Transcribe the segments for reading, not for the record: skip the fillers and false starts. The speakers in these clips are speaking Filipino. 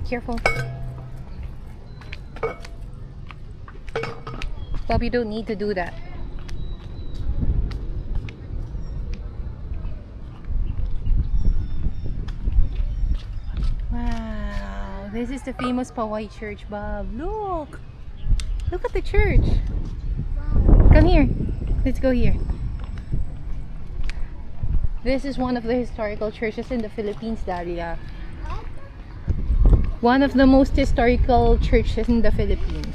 Careful. Bob, you don't need to do that. Wow, this is the famous Poway Church, Bob. Look! Look at the church. Come here. Let's go here. This is one of the historical churches in the Philippines, Dalia. One of the most historical churches in the Philippines.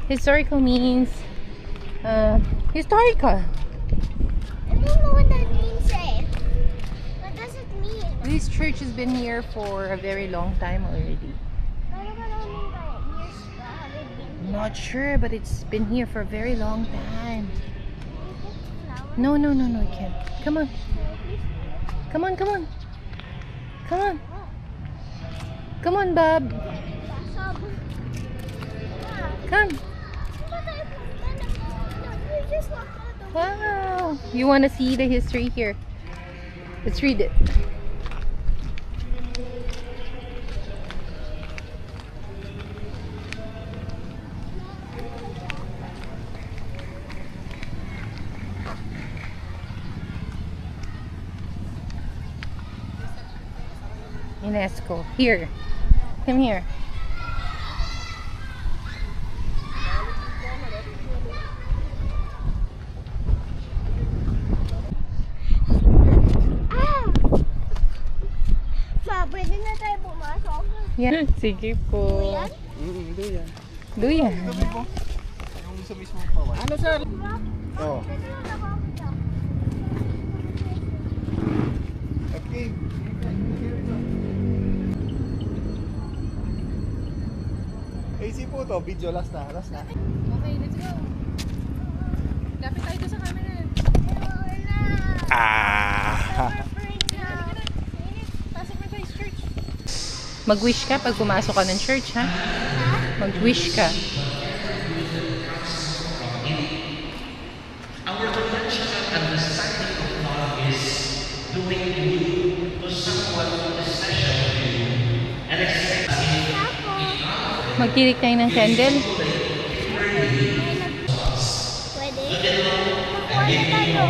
Historical means historical. I don't know what that means, eh? What does it mean? This church has been here for a very long time already. Not sure, but it's been here for a very long time. No, you can't. Come on. Come on. Come on. Come on, Bob. Come. Wow. You want to see the history here? Let's read it. UNESCO. Here. Come here. Pwede na tayo pumasok. Yan. Sige po. Duyan? Duyan. Duyan. Yung sa mismong Poway. Ano sir? Oo. Okay. AC po to, video last na. Okay, let's go. Lapit tayo sa camera. Pasok na tayo sa church. Mag-wish ka pag pumasok ka ng church, ha? Mag-wish ka. Our reflection and the signing of God is doing you to someone special to you and expecting Magtirik tayo ng candle. Pwede? Kukuha na tayo.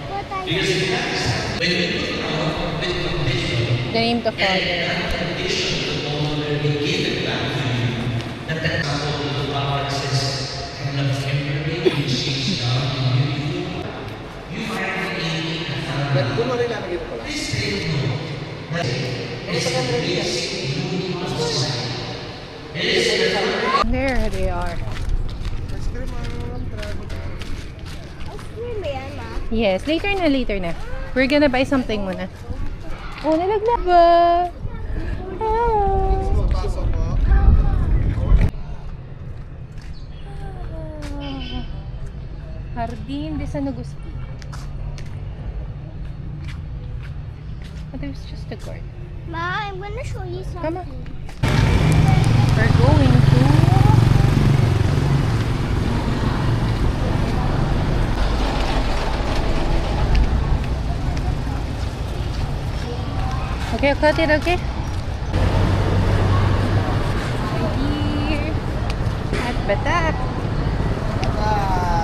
Kukuha tayo. The name of the Father. Doon mo rin lalagay ito pala. There they are. Ice cream, Ice cream ba yan, ma? Yes, later na. We're gonna buy something muna. Oh, nalaglag ba? Oh. Pasok mo. Jardín de San Agustín. But there's just a court. Ma, I'm gonna show you Come on. something. We're going to... Okay, cut it, okay? Right here. At Batak.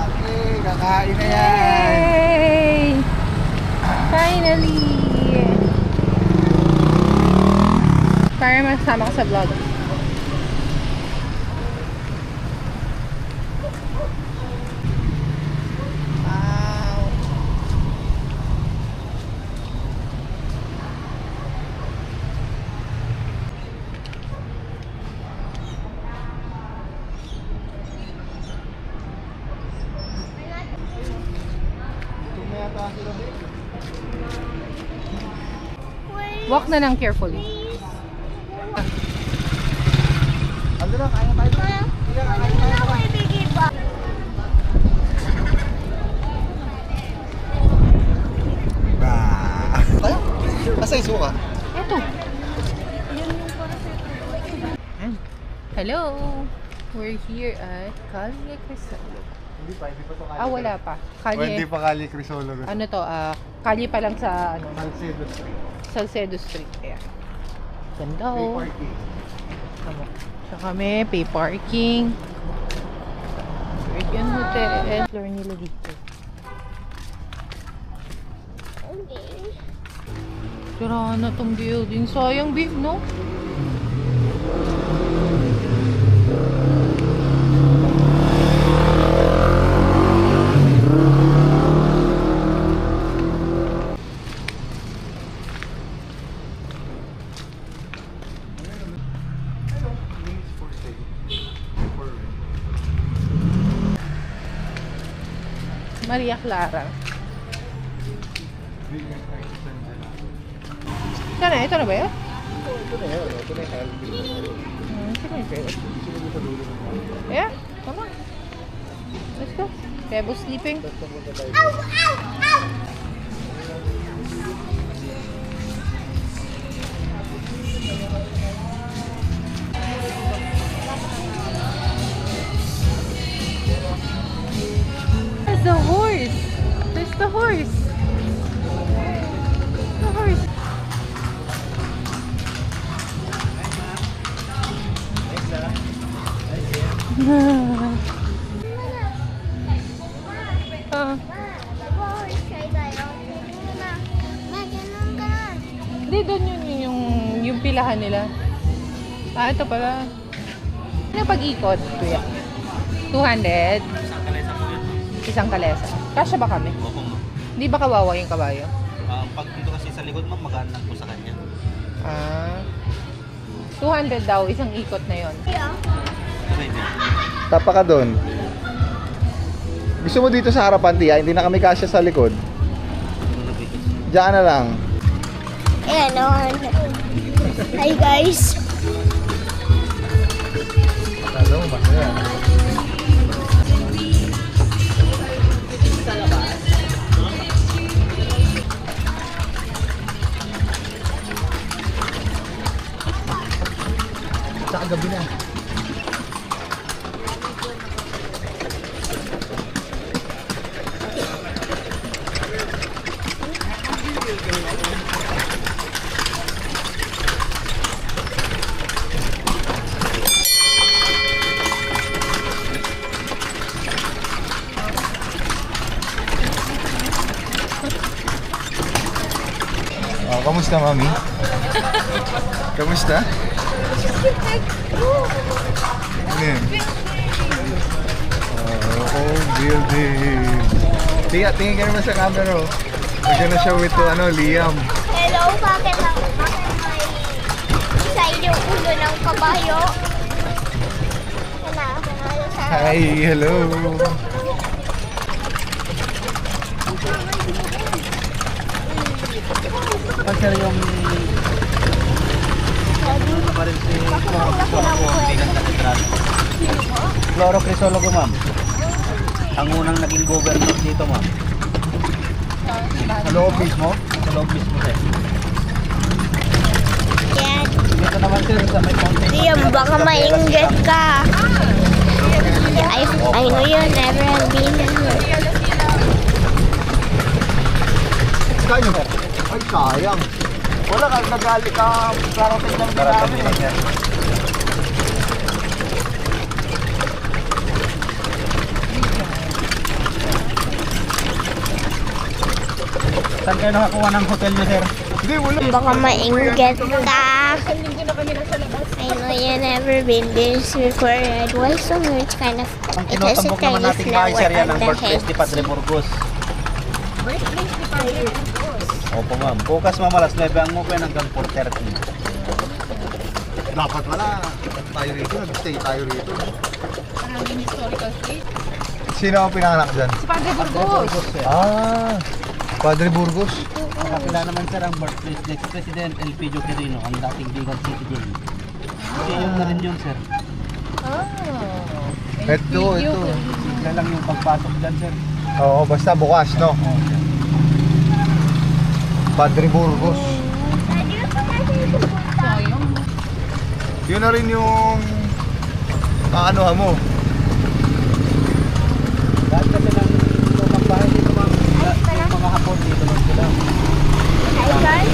Okay, kakain na yan. Yay! Finally! Para masama ka sa vlog. Wow! Ito na yata sila. Walk na lang carefully. Ano na, kaya tayo. Ano na ako ibigay pa? Tayo? Nasa iso ka? Eto. Hello! We're here at Calle Crisolo. Hindi pa to kali. Wala pa. Hindi Calle, pa kali Crisolo. ano to, Calle pa lang sa, ano, Salcedo Street. Salcedo Street. Ayan. Ganda Pay oh. parking. Tama. Siya kami, pay parking. Meridian Hotel. Floor nila dito. Okay. Sira na tong building. Sayang, babe, no? Links for sale. For rent. Maria Clara. Bigyan tayo sa San Gerardo. Ito na, ito na ba yun? Ito na yun. Ito na yung Sige, sige. Sino mo sa dulo ng mga? Yeah, come on. Let's go. Pebo sleeping. Tapos pumunta tayo. Ow! Ow! Ow! There's the horse. There's the horse. The horse. Ah, Nag-horse ride tayo. Pwede mo na. Ma, ganun ka na. hindi doon yung pilahan nila. Ah, ito pala. Ano pag-ikot, kuya? 200? Isang kalesa. Kasya ba kami? Opo, ma'am. Hindi ba kawawa yung kabayo? Pag dito kasi sa likod, ma'am, magaan lang po sa kanya. Ah. 200 daw, isang ikot na yon. Yeah. Pwede. Tapa ka doon. Gusto mo dito sa harapan, Tia? Hindi na kami kasya sa likod. Diyan na lang. Ayan, on. Hi, guys. Alam mo, masaya. Sa gabi na. Oh, kamusta, Mami? Kamusta? Ano yun? Oh, building. Tingin ka naman sa camera, oh. We're gonna show it to, Liam. Hello, bakit may side yung ulo ng kabayo? Panalo sa... Hi, hello. Pag sir yung pa rin si Floro Crisologo, ma'am. Ang unang naging governor dito, ma'am. Sa loob mismo? Sa loob mismo, sir. Yan. Dito naman, sir, sa may fountain. Liam, baka mainggit ka. I know you never have been here. Kanyo? Ay, sayang. Wala ka, nagali ka. Karating lang Karating lang, sir. Saan kayo nakakuha ng hotel niyo, sir? Hindi, wala. Baka mainggit ka. I know you never been this before. Right? Why so much kind of... Ang It has a tinutambok naman tiny nating bahay, flower sir, yan on ang the birthplace head. ni Padre Burgos. Opo, ma'am. Bukas, ma'am, alas 9 ang open hanggang 4:30. Dapat wala. Tayo rito, nag-stay tayo rito. Maraming historical street. Sino ang pinanganak dyan? Si Padre Burgos. sir. Ah, Padre Burgos. Nakapila naman, sir, ang birthplace ni President Elpidio Quirino, ang dating Bigan City Jail. Museum na rin yun, sir. Ah. Ito. Sila lang yung pagpasok dyan, sir. Oo, basta bukas, no? Oo, sir. Padre Burgos. Sayang. Yun na rin yung aanuhan mo. Lahat kasi ng lumang bahay dito, ma'am. Lahat ng mga hapon dito lang sila. Hi guys.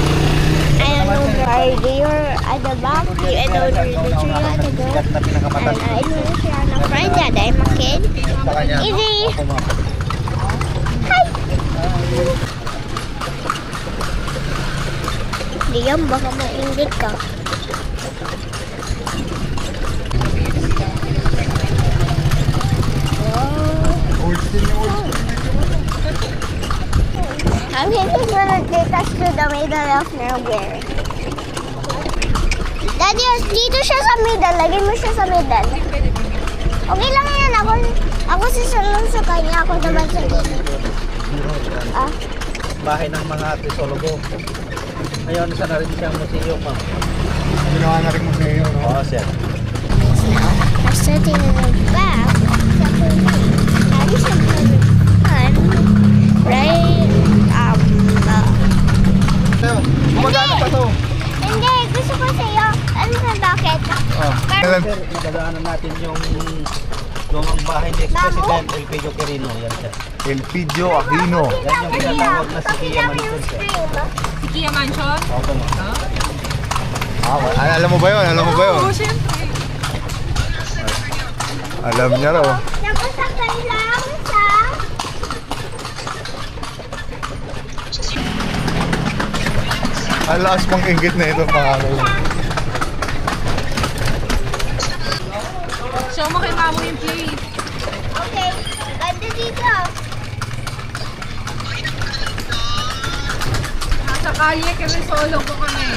You're at the back. You and the tree at the go. Bigat na pinakamataas. And I know siya na friend dad. I'm a kid. Sa kanya. Easy. Opo, ma'am. Hi. Liam, baka maingit ka. Old school na old. I'm hitting gonna take us to the middle of nowhere. Daddy, dito siya sa middle. Lagyan mo siya sa middle. Okay lang yan. Ako sisunod sa kanya. Ako naman sa gilid. Ah, Bahay ng mga trisologo. Ngayon, isa na rin siyang museum, ma'am. Ginawa na rin mo sa iyo, no? Oo, sir. we're sitting in the back. Daddy said fun. Right? Gumagana pa to. Hindi. Gusto ko sa'yo. Ano sa bakit? Oh. Sir, madadaanan natin yung lumang bahay ni Ex-President Elpidio Quirino. Yan, sir. Elpidio Aquino. Yan yung tinatawag na si Kia Mansion, sir. Si Kia Mansion? Opo, ma'am. Alam mo ba yun? Alam mo ba yun? Oo, syempre. Alam niya raw. Nakasakay lang sa... Ang lakas pang inggit na ito, mga Show mo kay Mamo yung place. Okay. Ganda dito. Nasa kalye kami solo ko kami.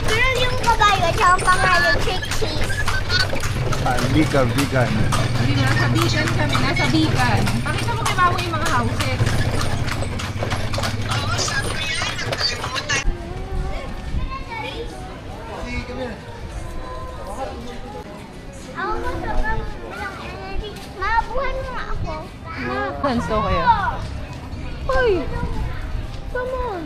Pero yung kabayo at saka pangalan, Trixie. Bikan. Hindi, nasa Bican kami. Nasa Bican. Pakita mo kay Mamo yung mga houses. Ako mo sobrang walang energy. Maabuhan mo nga ako. Hanso kaya? Hoy! Come on!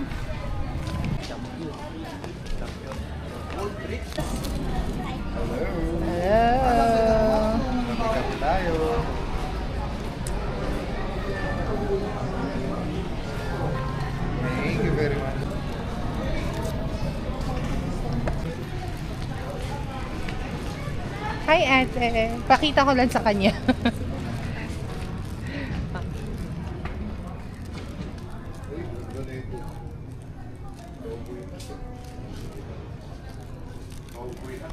Hello! Bikan tayo. Thank you very much. Hi ate! Pakita ko lang sa kanya.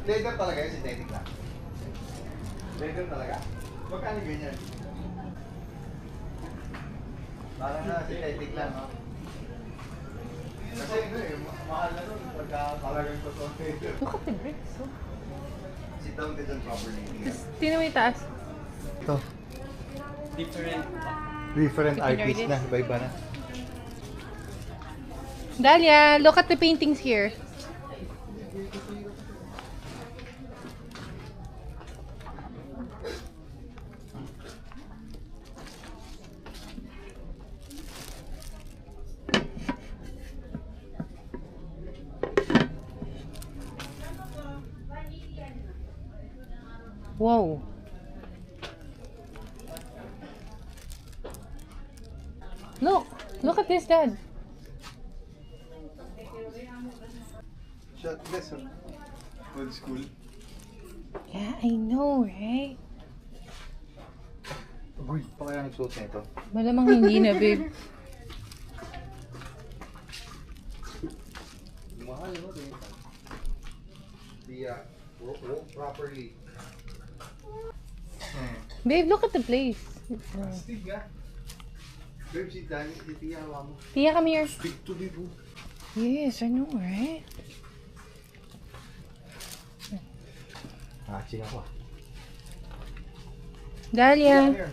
Leather talaga yun, synthetic lang. Leather talaga. Magkano ganyan? Parang na synthetic lang, no? Kasi ano eh, mahal na nun pagka talagang totoo. Look at the bricks. Oh. Sit down din dyan properly. Tingnan mo yung taas. Ito. Different artists artist. na, iba-iba na. Dalia, look at the paintings here. Whoa. Look at this, Dad. Shot this, old school. Yeah, I know, right? Uy, pa kaya nagsuot na ito? Malamang hindi na, babe. Mahal, no? Work properly. Babe, look at the place. Astig nga. Babe, si Dani, si Tia, hawa mo. Tia, come here. Big to big, oh. Yes, I know, right? Ching ako. Dalia. Here.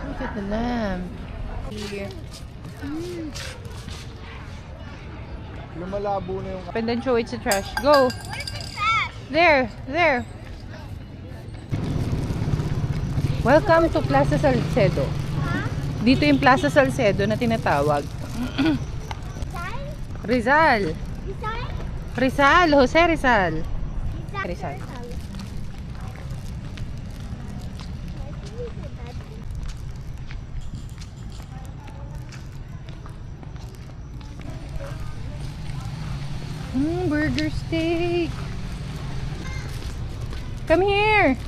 Look at the lamb. Here. Lumalabo na yung... And then show it to trash. Go. There. Welcome to Plaza Salcedo. Dito yung Plaza Salcedo na tinatawag. Rizal. Rizal, Jose Rizal. Rizal. Burger steak. Come here.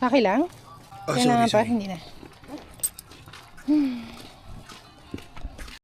Okay lang? Kailangan pa, hindi na.